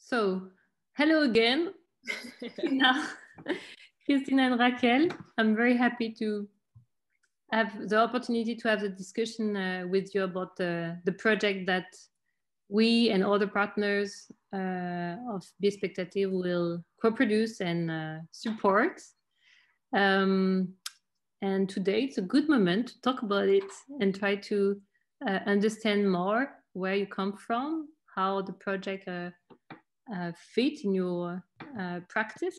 So, hello again, Cristina and Raquel. I'm very happy to have the opportunity to have the discussion with you about the project that we and other partners of Be SpectACTive will co-produce and support. And today it's a good moment to talk about it and try to understand more where you come from, how the project fit in your practice,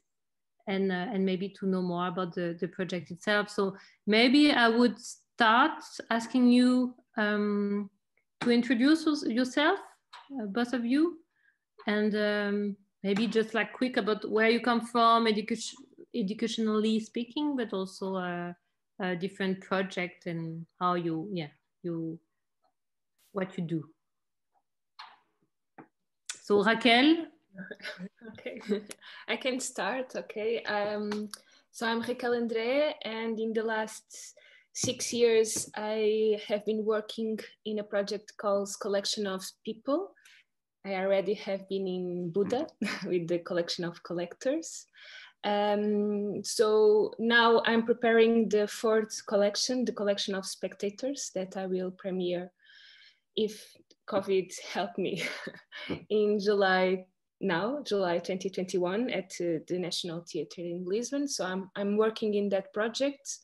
and maybe to know more about the project itself. So maybe I would start asking you to introduce yourself, both of you, and maybe just like quick about where you come from, educationally speaking, but also a different project and how what you do. So Raquel. Okay, I can start. Okay, so I'm Raquel André, and in the last 6 years, I have been working in a project called Collection of People. I already have been in BUDA with the collection of collectors. So now I'm preparing the 4th collection, the collection of spectators, that I will premiere, if COVID helped me, in July 2021 at the National Theatre in Lisbon. So I'm working in that project.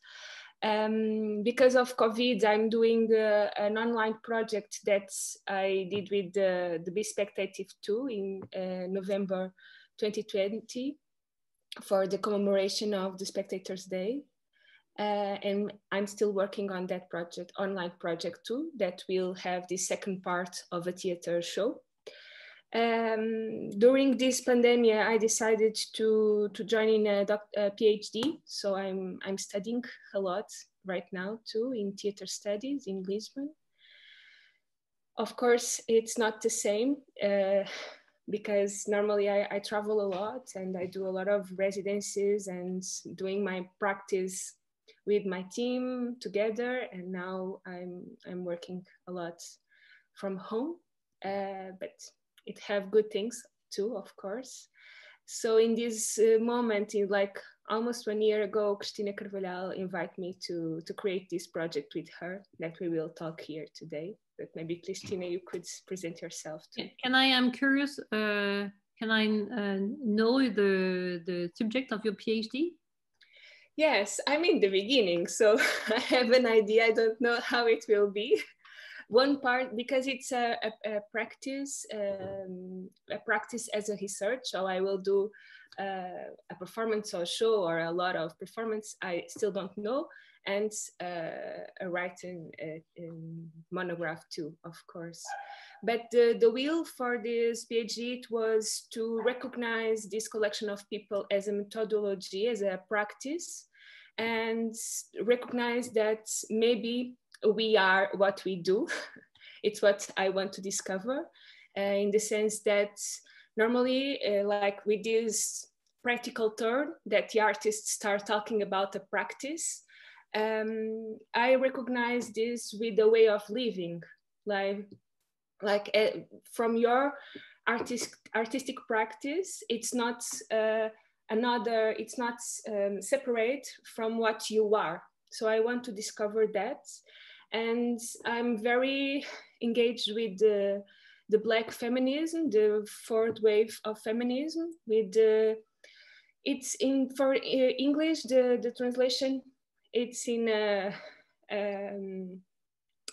Because of COVID, I'm doing an online project that I did with the Be SpectACTive 2 in November 2020 for the commemoration of the Spectators' Day. And I'm still working on that project, online project too, that will have the second part of a theater show. During this pandemic, I decided to join in a PhD. So I'm studying a lot right now too in theater studies in Lisbon. Of course, it's not the same because normally I travel a lot and I do a lot of residencies and doing my practice with my team together. And now I'm working a lot from home, but it have good things too, of course. So in this moment, in like almost 1 year ago, Cristina Carvalhal invited me to create this project with her that we will talk here today. But maybe Cristina, you could present yourself too. I'm curious, can I know the subject of your PhD? Yes, I'm in the beginning, so I have an idea. I don't know how it will be. One part, because it's a practice as a research, so I will do a performance or show or a lot of performance, I still don't know, and a writing monograph too, of course. But the will for this PhD, it was to recognize this collection of people as a methodology, as a practice, and recognize that maybe we are what we do. It's what I want to discover, in the sense that normally, like with this practical term that the artists start talking about a practice, I recognize this with the way of living, like from your artistic practice, it's not it's not separate from what you are. So I want to discover that. And I'm very engaged with the Black feminism, the 4th wave of feminism. It's in, for English, the translation, it's in a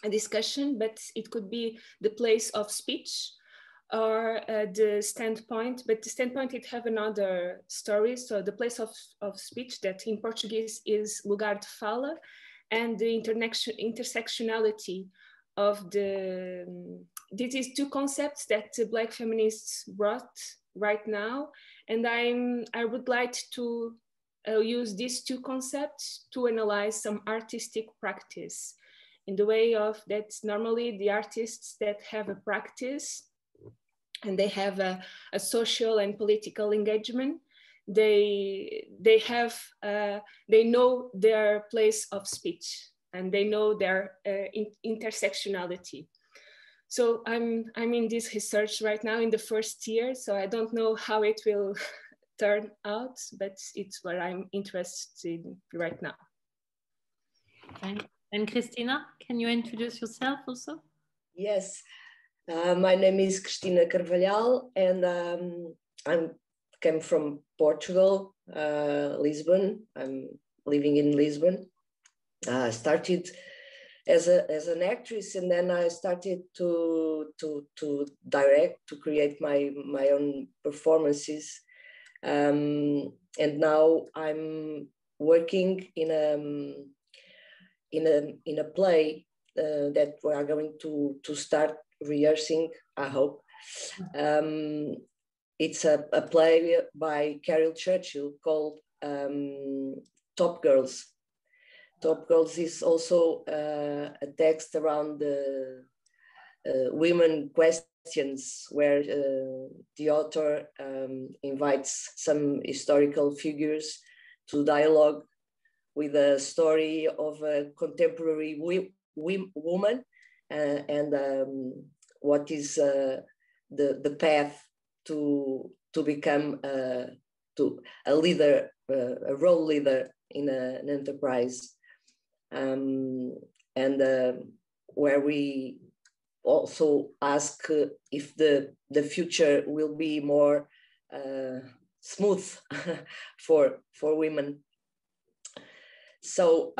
discussion, but it could be the place of speech or the standpoint. But the standpoint, it have another story. So the place of speech, that in Portuguese is lugar de fala, and the intersectionality of this is 2 concepts that the Black feminists brought right now. And I would like to use these 2 concepts to analyze some artistic practice in the way of that normally the artists that have a practice and they have a social and political engagement, they know their place of speech and they know their intersectionality. So I'm in this research right now in the first year, so I don't know how it will turn out, but it's what I'm interested in right now. And Cristina, can you introduce yourself also? Yes, my name is Cristina Carvalhal, and I came from Portugal, Lisbon. I'm living in Lisbon. I started as an actress, and then I started to direct, to create my own performances, and now I'm working in a play that we are going to start rehearsing, I hope. It's a play by Carol Churchill called Top Girls. Top Girls is also a text around the women questions, where the author invites some historical figures to dialogue with a story of a contemporary woman and what is the path to become a leader, a role leader in an enterprise, and where we also ask if the future will be more smooth for women. So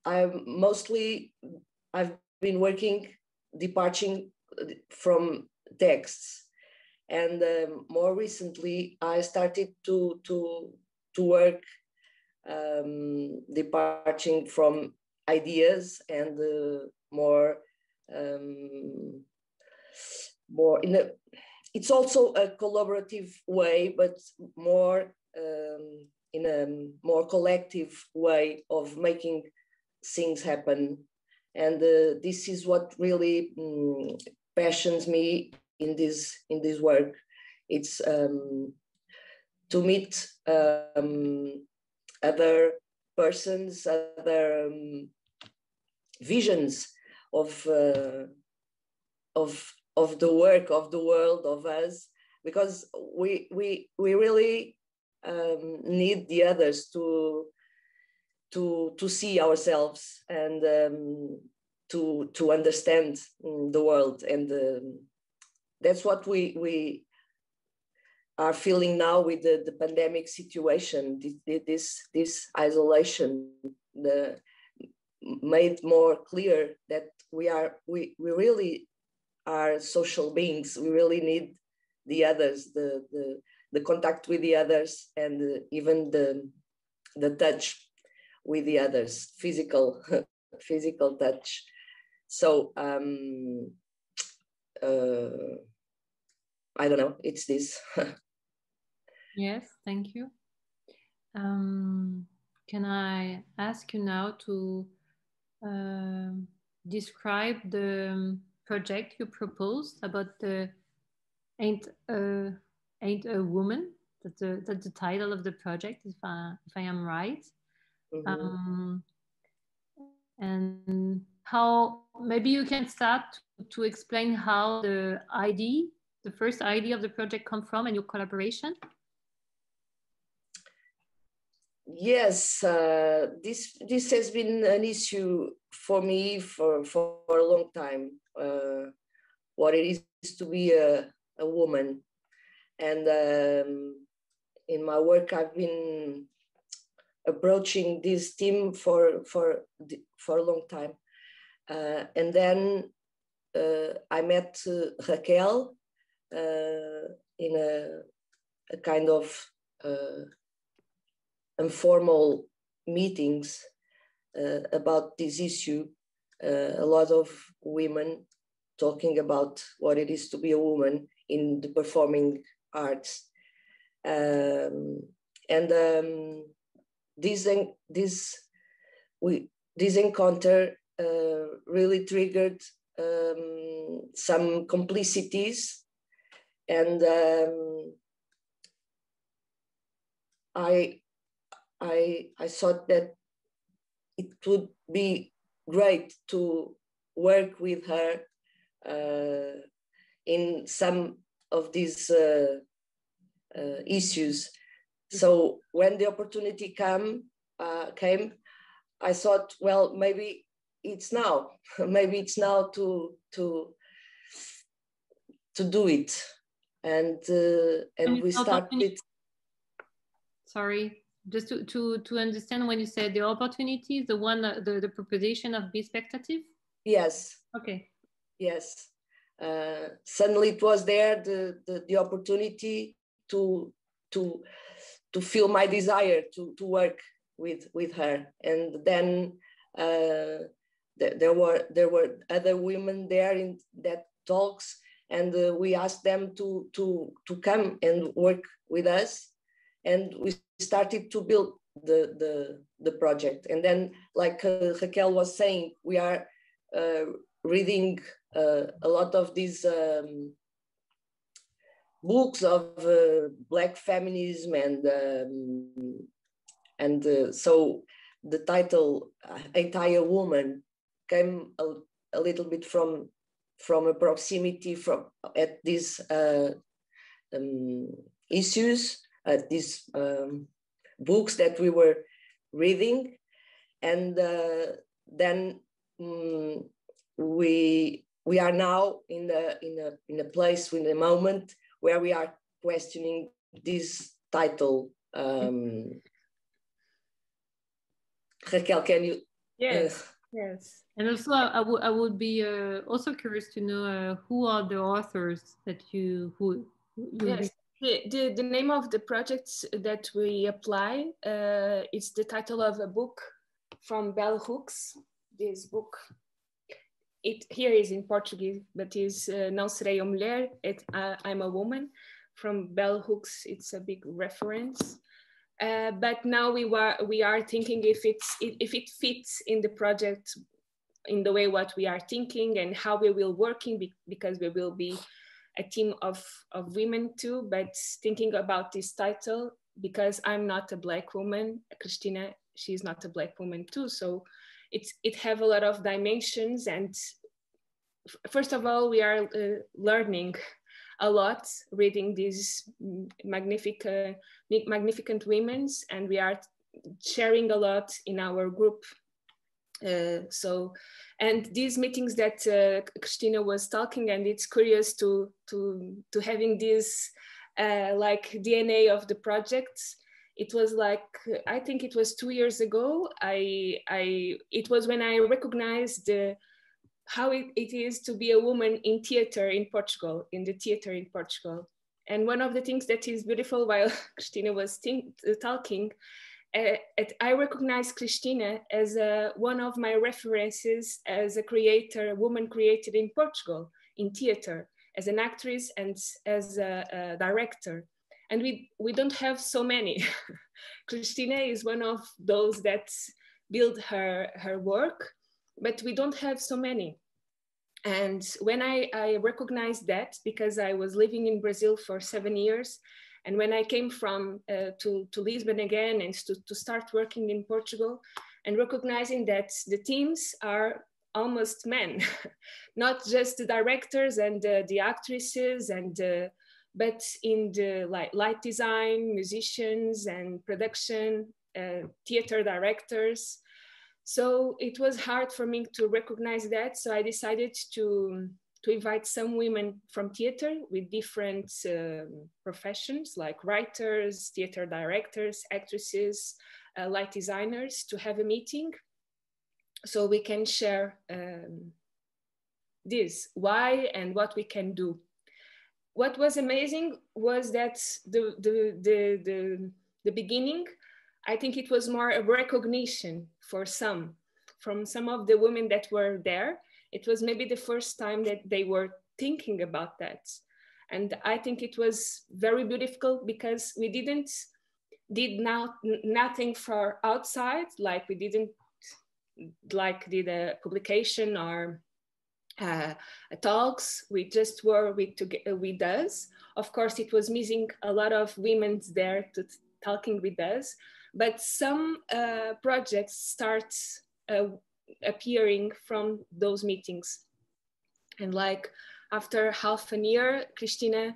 I've been working, departing from texts, and more recently I started to work departing from ideas and more in a. It's also a collaborative way, but more in a more collective way of making things happen. And this is what really passions me in this work. It's to meet other persons, other visions of the work, of the world, of us, because we really need the others to see ourselves and to understand the world, and that's what we are feeling now with the pandemic situation. This isolation made more clear that we really are social beings. We really need the others, the contact with the others, and even the touch with the others, physical touch. So I don't know, it's this. Yes, thank you. Can I ask you now to describe the project you proposed about the Ain't a Woman? That's the title of the project, if I am right. Mm-hmm. And how, maybe you can start to explain how the first idea of the project come from, and your collaboration. Yes, this has been an issue for me for a long time. What it is to be a woman, and in my work I've been approaching this theme for a long time, and then I met Raquel in a kind of informal meetings about this issue. A lot of women talking about what it is to be a woman in the performing arts, and this encounter really triggered some complicities, and I thought that it would be great to work with her in some of these issues. So when the opportunity came, I thought, well, maybe it's now. Maybe it's now to do it, and we start with. Sorry, just to understand, when you said the opportunity, the one, the proposition of Be SpectACTive. Yes. Okay. Yes. Suddenly it was there, the opportunity to feel my desire to work with her, and then there were other women there in that talks, and we asked them to come and work with us, and we started to build the project. And then, like Raquel was saying, we are reading a lot of these books of Black feminism, and so the title "Entire Woman" came a little bit from a proximity at these issues, at these books that we were reading, and then we are now in a place, in a moment where we are questioning this title. Raquel, can you? Yes. Yes. And also, I would be also curious to know who are the authors that you Yes. The name of the projects that we apply, it's the title of a book from Bell Hooks. This book, it here is in Portuguese, but is Não Serei uma Mulher, I'm a Woman, from Bell Hooks. It's a big reference. But now we are thinking if it fits in the project, in the way what we are thinking and how we will working, because we will be a team of women too. But thinking about this title, because I'm not a Black woman, Cristina, she's not a Black woman too, so it have a lot of dimensions. And first of all, we are learning a lot, reading these magnificent women, and we are sharing a lot in our group. And these meetings that Cristina was talking, and it's curious to having this like DNA of the project. It was like, I think it was 2 years ago. It was when I recognized how it is to be a woman in theater in Portugal, in the theater in Portugal. And one of the things that is beautiful while Cristina was talking, I recognize Cristina as one of my references as a creator, a woman created in Portugal in theater, as an actress and as a director. And we don't have so many. Cristina is one of those that build her work, but we don't have so many. And when I recognized that, because I was living in Brazil for 7 years, and when I came to Lisbon again and to start working in Portugal, and recognizing that the teams are almost men, not just the directors and the actresses, but in the light design, musicians and production, theater directors. So it was hard for me to recognize that. So I decided to invite some women from theater with different professions, like writers, theater directors, actresses, light designers, to have a meeting so we can share this, why and what we can do. What was amazing was that the beginning, I think it was more a recognition from some of the women that were there. It was maybe the first time that they were thinking about that. And I think it was very beautiful, because we did nothing for outside, like we did a publication or talks. We just were with us. Of course, it was missing a lot of women there talking with us, but some projects start appearing from those meetings. And like after half a year, Cristina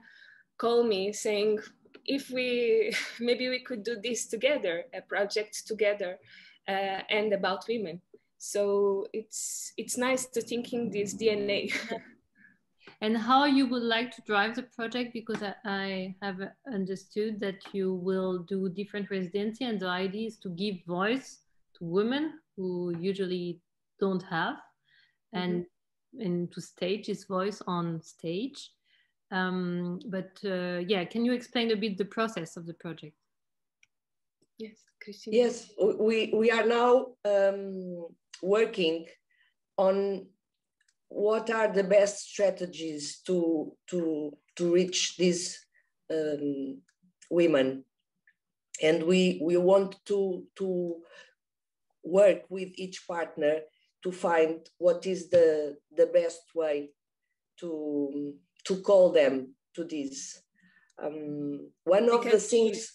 called me saying, if we, maybe we could do this together, a project together, and about women. So it's nice to thinking this DNA. And how you would like to drive the project, because I have understood that you will do different residency, and the idea is to give voice to women who usually don't have, and to stage his voice on stage. Yeah, can you explain a bit the process of the project? Yes, Cristina. Yes, we are now working on what are the best strategies to reach these women, and we want to work with each partner to find what is the best way to call them to this. One of the things,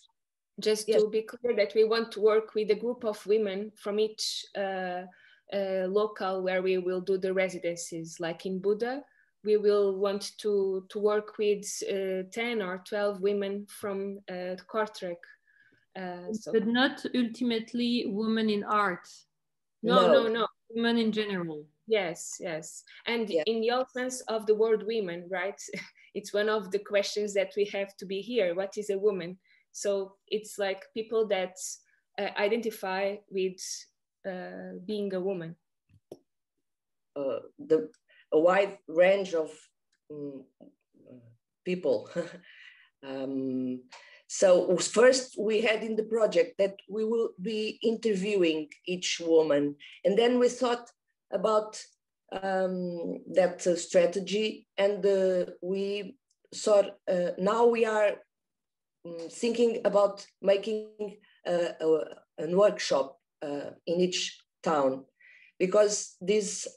just to be clear, that we want to work with a group of women from each local where we will do the residencies. Like in BUDA, we will want to work with 10 or 12 women from Kortrijk. But not ultimately women in art. No. Women in general. Yes. And in the sense of the word women, right? It's one of the questions that we have to be here. What is a woman? So it's like people that identify with being a woman. A wide range of people. So first we had in the project that we will be interviewing each woman, and then we thought about that strategy, and we thought now we are thinking about making a workshop in each town, because this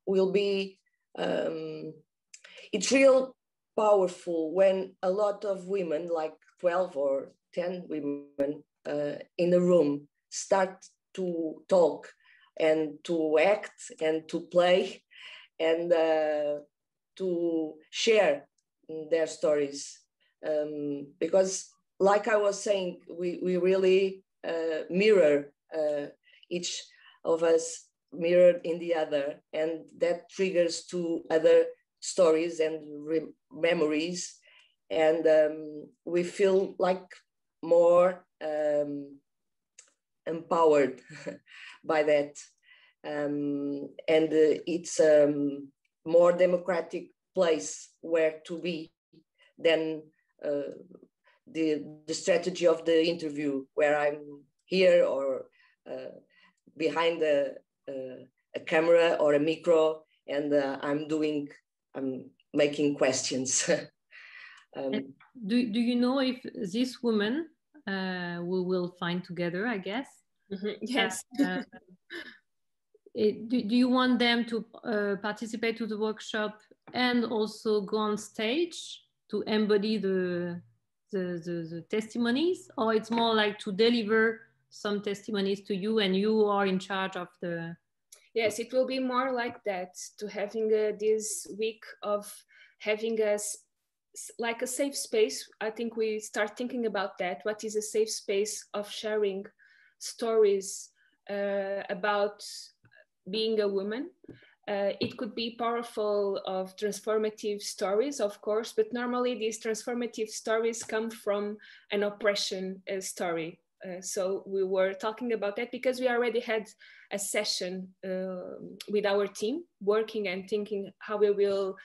will be, it's real powerful when a lot of women, like 12 or 10 women in a room, start to talk and to act and to play and to share their stories. Because like I was saying, we really mirror, each of us mirrored in the other, and that triggers to other stories and memories, and we feel like more empowered by that, and it's a more democratic place where to be than the strategy of the interview, where I'm here or behind a camera or a micro, and I'm making questions. Do you know if this woman we will find together, I guess? Yes. Do you want them to participate to the workshop and also go on stage to embody the testimonies, or it's more like to deliver some testimonies to you and you are in charge of the... Yes, it will be more like that, to having this week of having like a safe space. I think we start thinking about that. What is a safe space of sharing stories about being a woman? It could be powerful of transformative stories, of course, but normally these transformative stories come from an oppression story. So we were talking about that because we already had a session with our team, working and thinking how we will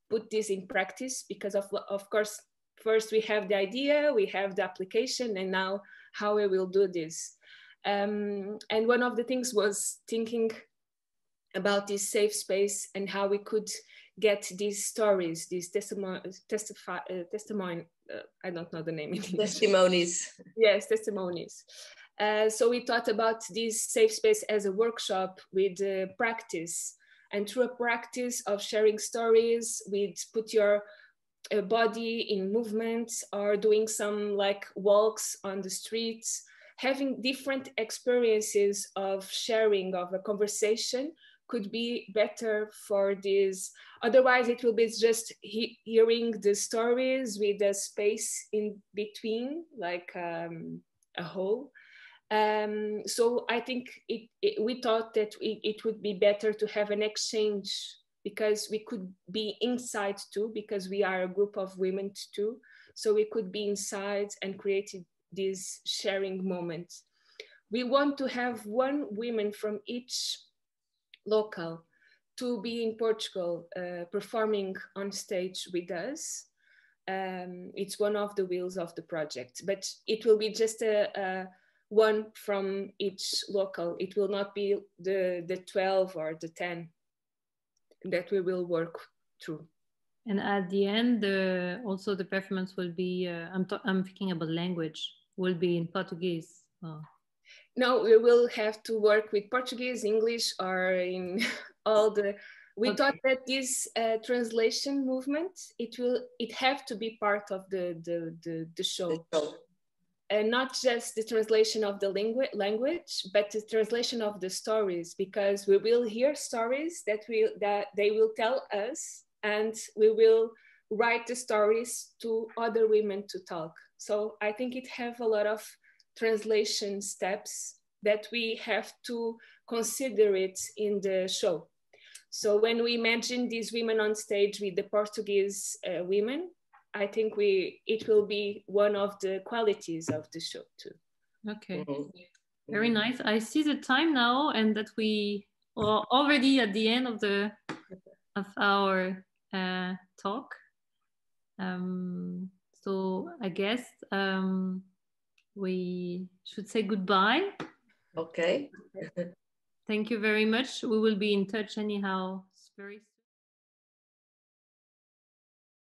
put this in practice, because of course, first we have the idea, we have the application, and now how we will do this. And one of the things was thinking about this safe space and how we could get these stories, these testimony, I don't know the name in English. Testimonies. Yes, testimonies. So we thought about this safe space as a workshop with practice, and through a practice of sharing stories, we'd put your body in movement, or doing some like walks on the streets, having different experiences of sharing, of a conversation, could be better for this. Otherwise, it will be just hearing the stories with a space in between, like a hole. So I think we thought that it would be better to have an exchange, because we could be inside too, because we are a group of women too. So we could be inside and create this sharing moment. We want to have one woman from each local to be in Portugal performing on stage with us. It's one of the wheels of the project, but it will be just one from each local. It will not be the 12 or the 10 that we will work through. And at the end, also the performance will be, I'm thinking about language, will be in Portuguese. Oh. No, we will have to work with Portuguese, English, or in all the, we thought that this translation movement, it have to be part of the show. And not just the translation of the language, but the translation of the stories, because we will hear stories that they will tell us, and we will write the stories to other women to talk. So I think it have a lot of translation steps that we have to consider it in the show. So when we imagine these women on stage with the Portuguese women, I think it will be one of the qualities of the show too. Okay, very nice. I see the time now, and that we are already at the end of our talk. So I guess we should say goodbye. Okay. Thank you very much. We will be in touch anyhow very soon.